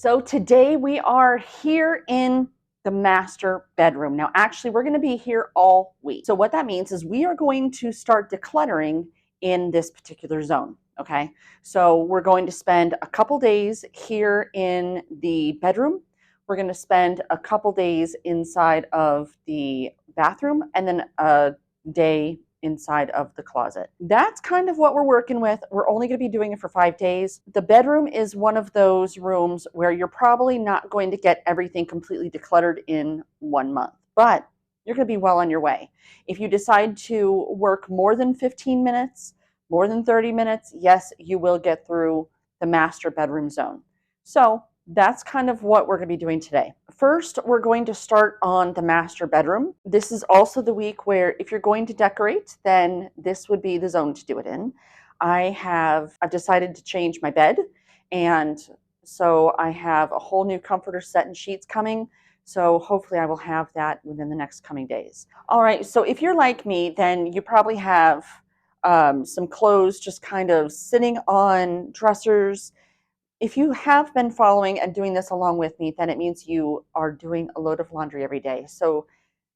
So today we are here in the master bedroom. Now, actually, we're going to be here all week. So what that means is we are going to start decluttering in this particular zone. Okay. So we're going to spend a couple days here in the bedroom. We're going to spend a couple days inside of the bathroom and then a day inside of the closet. That's kind of what we're working with. We're only going to be doing it for 5 days. The bedroom is one of those rooms where you're probably not going to get everything completely decluttered in 1 month, but you're going to be well on your way. If you decide to work more than 15 minutes, more than 30 minutes, yes, you will get through the master bedroom zone. So that's kind of what we're going to be doing today. First, we're going to start on the master bedroom. This is also the week where if you're going to decorate, then this would be the zone to do it in. I've decided to change my bed, and so I have a whole new comforter set and sheets coming. So hopefully I will have that within the next coming days. All right, so if you're like me, then you probably have some clothes just kind of sitting on dressers. If you have been following and doing this along with me, then it means you are doing a load of laundry every day. So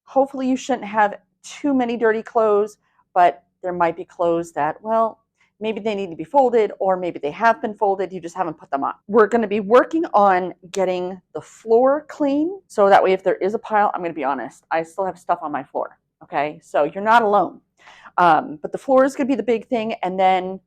hopefully you shouldn't have too many dirty clothes, but there might be clothes that, well, maybe they need to be folded or maybe they have been folded, you just haven't put them on. We're going to be working on getting the floor clean. So that way if there is a pile, I'm going to be honest, I still have stuff on my floor. Okay, so you're not alone. But the floor is going to be the big thing. And then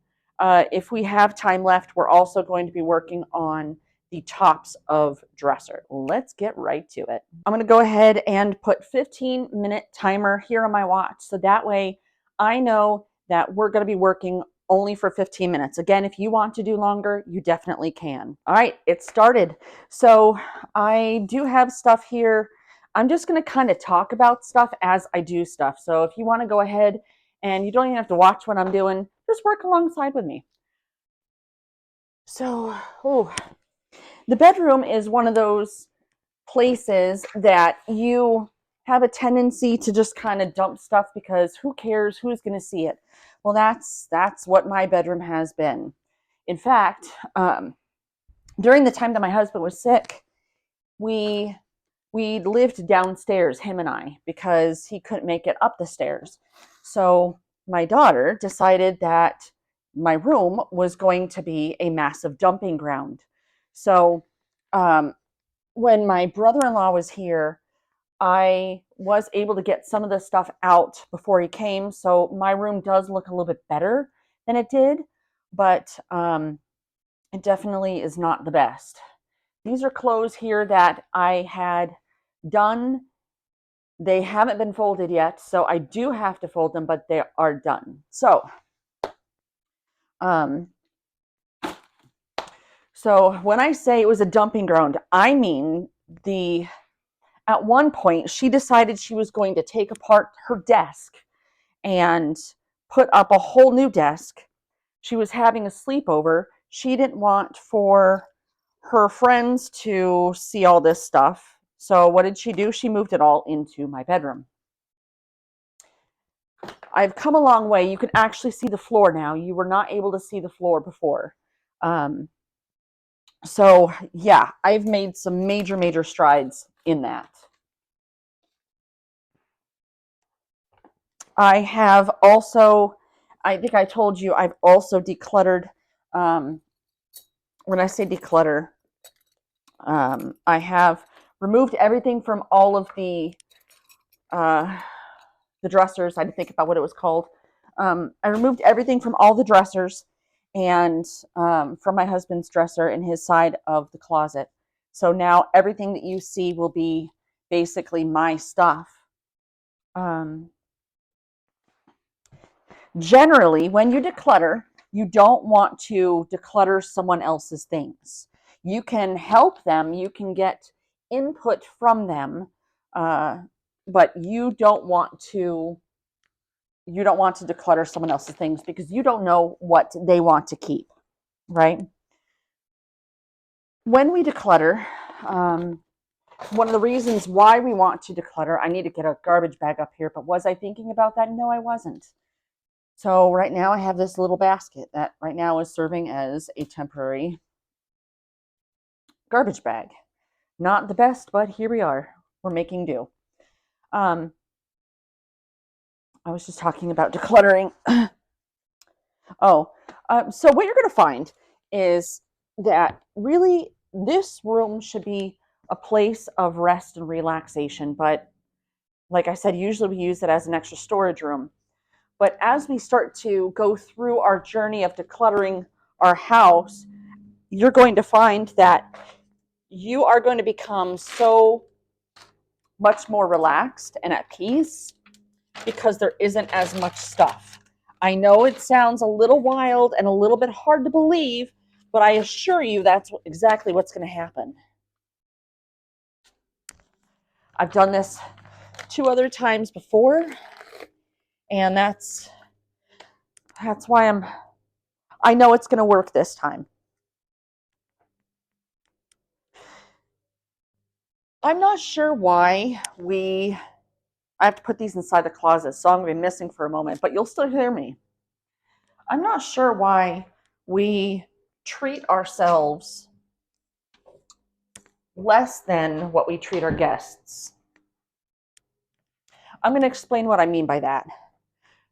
if we have time left, we're also going to be working on the tops of dresser. Let's get right to it. I'm going to go ahead and put 15-minute timer here on my watch. So that way I know that we're going to be working only for 15 minutes. Again, if you want to do longer, you definitely can. All right, it started. So I do have stuff here. I'm just going to kind of talk about stuff as I do stuff. So if you want to go ahead and you don't even have to watch what I'm doing, just work alongside with me. So, the bedroom is one of those places that you have a tendency to just kind of dump stuff because who cares, who's going to see it? Well, that's what my bedroom has been. In fact, during the time that my husband was sick, we lived downstairs, him and I, because he couldn't make it up the stairs. So my daughter decided that my room was going to be a massive dumping ground. So when my brother-in-law was here, I was able to get some of the stuff out before he came. So my room does look a little bit better than it did, but it definitely is not the best. These are clothes here that I had done. They haven't been folded yet, so I do have to fold them, but they are done. So when I say it was a dumping ground, I mean at one point she decided she was going to take apart her desk and put up a whole new desk. She was having a sleepover. She didn't want for her friends to see all this stuff. So what did she do? She moved it all into my bedroom. I've come a long way. You can actually see the floor now. You were not able to see the floor before. So yeah, I've made some major strides in that. I have also, I think I told you, I've also decluttered. When I say declutter, I have removed everything from all of the dressers. I had to think about what it was called. I removed everything from all the dressers and from my husband's dresser in his side of the closet. So now everything that you see will be basically my stuff. Generally, when you declutter, you don't want to declutter someone else's things. You can help them, you can get input from them, but you don't want to declutter someone else's things because you don't know what they want to keep, right? When we declutter, one of the reasons why we want to declutter, I need to get a garbage bag up here, but was I thinking about that? No, I wasn't. So right now I have this little basket that right now is serving as a temporary garbage bag. Not the best, but here we are. We're making do. I was just talking about decluttering. So what you're going to find is that really this room should be a place of rest and relaxation. But like I said, usually we use it as an extra storage room. But as we start to go through our journey of decluttering our house, you're going to find that you are going to become so much more relaxed and at peace because there isn't as much stuff. I know it sounds a little wild and a little bit hard to believe, but I assure you that's exactly what's going to happen. I've done this 2 other times before, and that's why I know it's going to work this time. I'm not sure why I have to put these inside the closet, so I'm going to be missing for a moment, but you'll still hear me. I'm not sure why we treat ourselves less than what we treat our guests. I'm going to explain what I mean by that.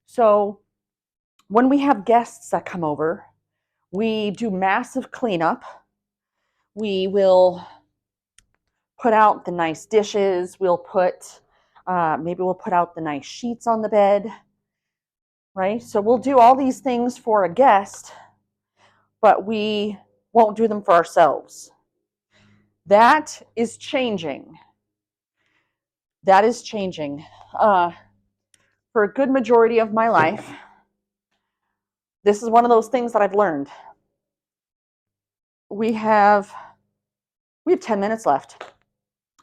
So, when we have guests that come over, we do massive cleanup. We will put out the nice dishes. Maybe we'll put out the nice sheets on the bed, right? So we'll do all these things for a guest, but we won't do them for ourselves. That is changing. That is changing. For a good majority of my life, this is one of those things that I've learned. We have 10 minutes left.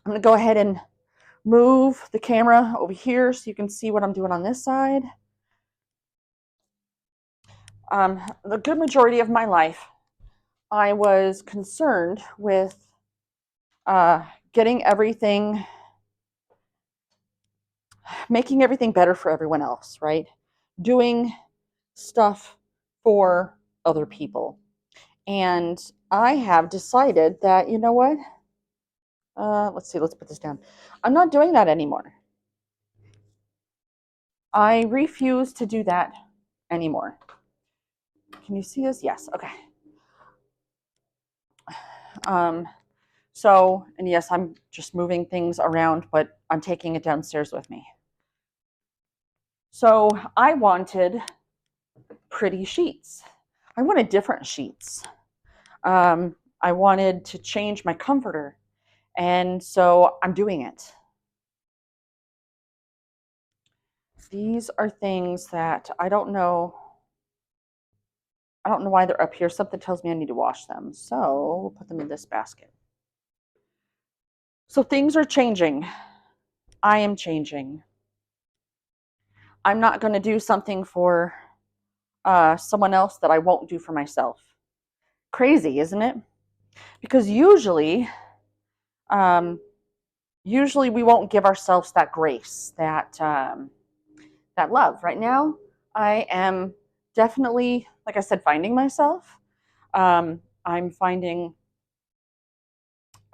I'm going to go ahead and move the camera over here so you can see what I'm doing on this side. The good majority of my life, I was concerned with making everything better for everyone else, right? Doing stuff for other people. And I have decided that, you know what? Let's put this down. I'm not doing that anymore. I refuse to do that anymore. Can you see this? Yes. Okay. And yes, I'm just moving things around, but I'm taking it downstairs with me. So I wanted pretty sheets. I wanted different sheets. I wanted to change my comforter. And so I'm doing it. These are things that I don't know why they're up here. Something tells me I need to wash them. So we'll put them in this basket. So things are changing. I am changing. I'm not going to do something for someone else that I won't do for myself. Crazy, isn't it? Because usually we won't give ourselves that grace, that love. Right now, I am definitely, like I said, finding myself. I'm finding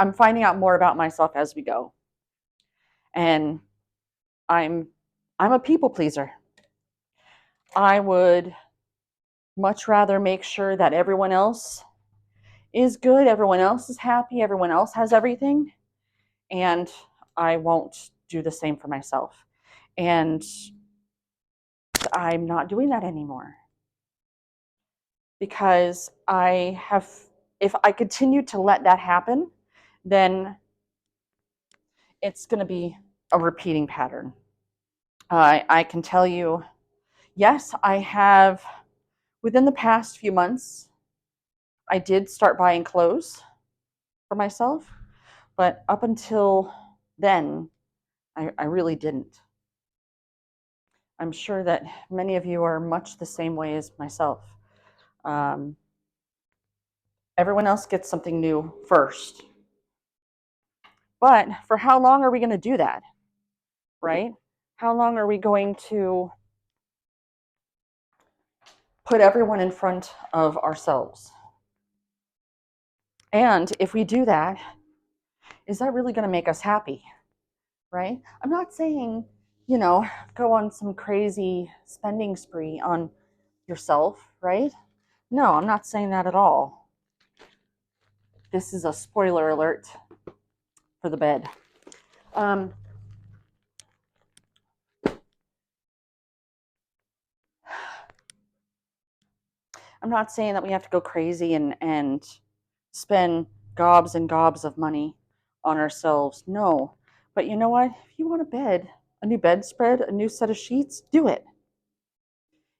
out more about myself as we go, and I'm a people pleaser. I would much rather make sure that everyone else is good, everyone else is happy, everyone else has everything, and I won't do the same for myself. And I'm not doing that anymore because if I continue to let that happen, then it's going to be a repeating pattern. I can tell you, yes, I have, within the past few months, I did start buying clothes for myself, but up until then, I really didn't. I'm sure that many of you are much the same way as myself. Everyone else gets something new first. But for how long are we going to do that, right? How long are we going to put everyone in front of ourselves? And if we do that, is that really going to make us happy? Right? I'm not saying, go on some crazy spending spree on yourself, right? No, I'm not saying that at all. This is a spoiler alert for the bed. I'm not saying that we have to go crazy and spend gobs and gobs of money on ourselves. No. But you know what? If you want a bed, a new bedspread, a new set of sheets, do it.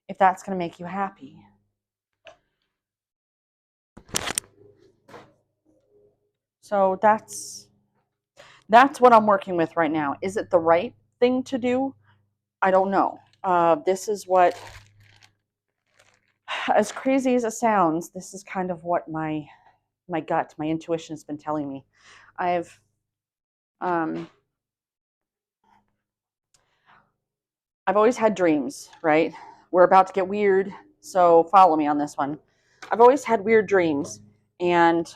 If that's going to make you happy. So that's what I'm working with right now. Is it the right thing to do? I don't know. This is what, as crazy as it sounds, this is kind of what my gut, my intuition has been telling me. I've always had dreams, right? We're about to get weird, so follow me on this one. I've always had weird dreams, and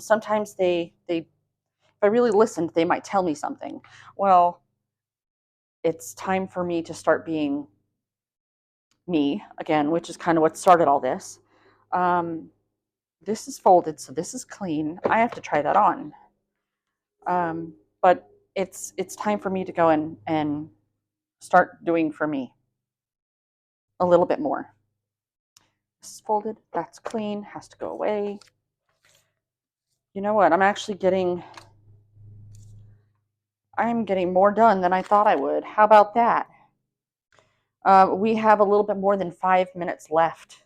sometimes if I really listened, they might tell me something. Well, it's time for me to start being me again, which is kind of what started all this. This is folded, so this is clean. I have to try that on. But it's time for me to go and start doing for me a little bit more. This is folded, that's clean, has to go away. You know what? I'm getting more done than I thought I would. How about that? We have a little bit more than 5 minutes left,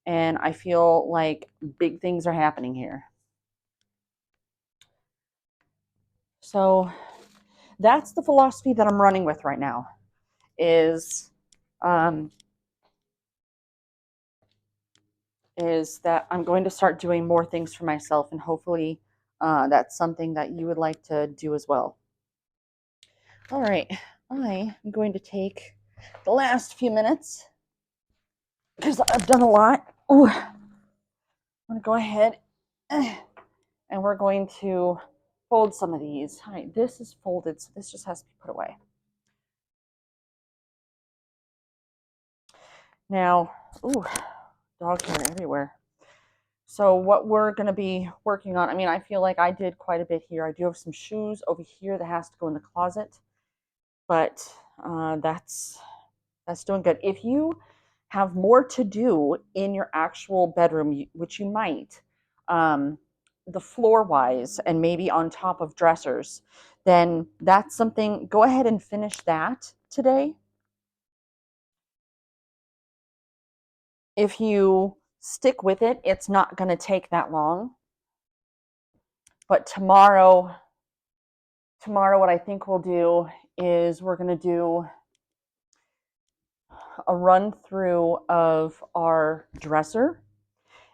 and I feel like big things are happening here. So that's the philosophy that I'm running with right now, is that I'm going to start doing more things for myself, and hopefully that's something that you would like to do as well. All right, I am going to take the last few minutes because I've done a lot. Ooh, I'm going to go ahead and we're going to fold some of these. All right, this is folded, so this just has to be put away. Now, ooh, dog hair everywhere. So what we're going to be working on, I feel like I did quite a bit here. I do have some shoes over here that has to go in the closet, but that's doing good. If you have more to do in your actual bedroom, which you might, the floor-wise and maybe on top of dressers, then that's something, go ahead and finish that today. If you stick with it, it's not going to take that long. But tomorrow, what I think we'll do is we're going to do a run through of our dresser.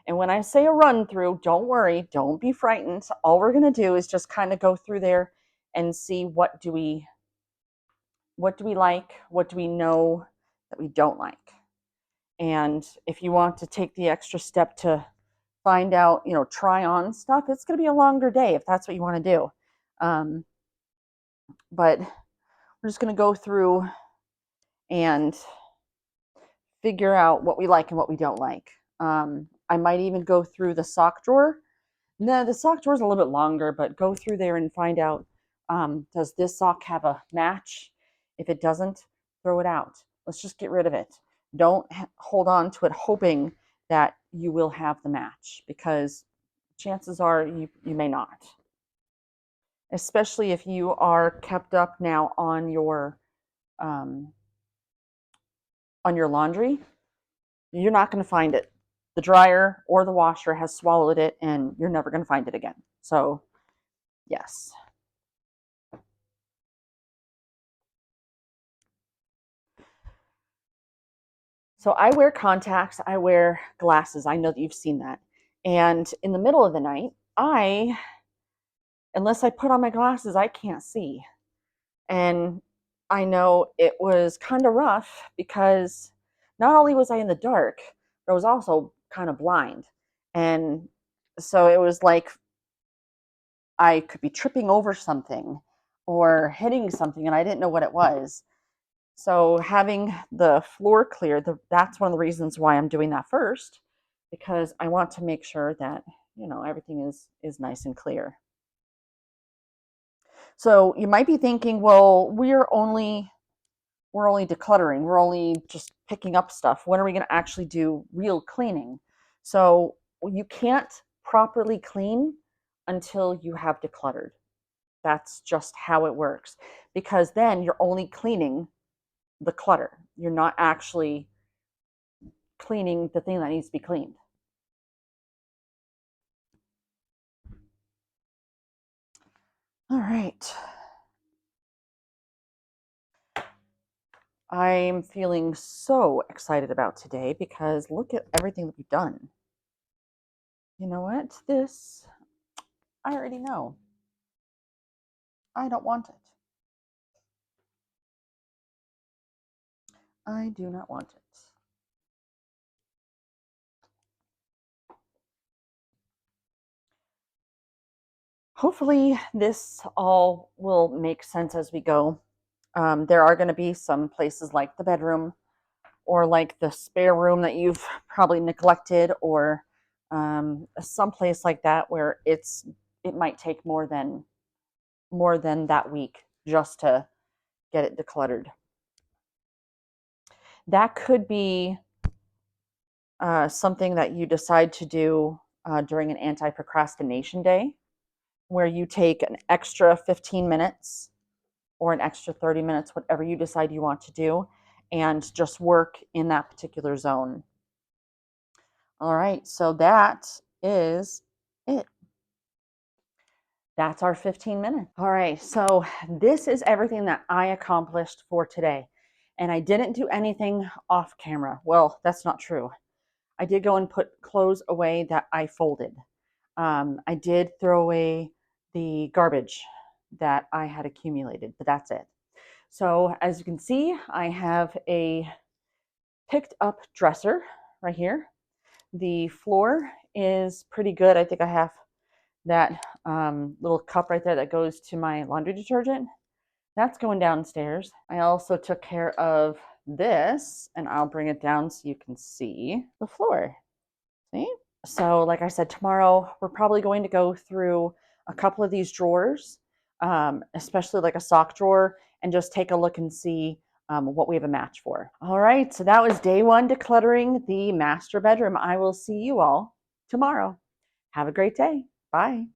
And when I say a run through, don't worry, don't be frightened. All we're going to do is just kind of go through there and see what do we like, what do we know that we don't like. And if you want to take the extra step to find out, try on stuff, it's going to be a longer day if that's what you want to do. But we're just going to go through and figure out what we like and what we don't like. I might even go through the sock drawer. No, the sock drawer is a little bit longer, but go through there and find out, does this sock have a match? If it doesn't, throw it out. Let's just get rid of it. Don't hold on to it hoping that you will have the match, because chances are you may not. Especially if you are kept up now on your laundry, you're not going to find it. The dryer or the washer has swallowed it, and you're never going to find it again. So, yes. So I wear contacts, I wear glasses. I know that you've seen that. And in the middle of the night, unless I put on my glasses, I can't see. And I know it was kind of rough because not only was I in the dark, but I was also kind of blind. And so it was like I could be tripping over something or hitting something and I didn't know what it was. So having the floor clear, that's one of the reasons why I'm doing that first, because I want to make sure that, everything is nice and clear. So you might be thinking, well, we're only decluttering. We're only just picking up stuff. When are we going to actually do real cleaning? So you can't properly clean until you have decluttered. That's just how it works, because then you're only cleaning the clutter. You're not actually cleaning the thing that needs to be cleaned. All right. I'm feeling so excited about today because look at everything that we've done. You know what? This, I already know. I don't want it. I do not want it. Hopefully, this all will make sense as we go. There are going to be some places like the bedroom or like the spare room that you've probably neglected, or some place like that where it might take more than that week just to get it decluttered. That could be something that you decide to do during an anti-procrastination day, where you take an extra 15 minutes or an extra 30 minutes, whatever you decide you want to do, and just work in that particular zone. All right, so that is it. That's our 15 minutes. All right, so this is everything that I accomplished for today. And I didn't do anything off camera. Well, that's not true. I did go and put clothes away that I folded. I did throw away the garbage that I had accumulated, but that's it. So as you can see, I have a picked up dresser right here. The floor is pretty good. I think I have that little cup right there that goes to my laundry detergent. That's going downstairs. I also took care of this, and I'll bring it down so you can see the floor. See? So like I said, tomorrow we're probably going to go through a couple of these drawers, especially like a sock drawer, and just take a look and see what we have a match for. All right, so that was day one decluttering the master bedroom. I will see you all tomorrow. Have a great day. Bye.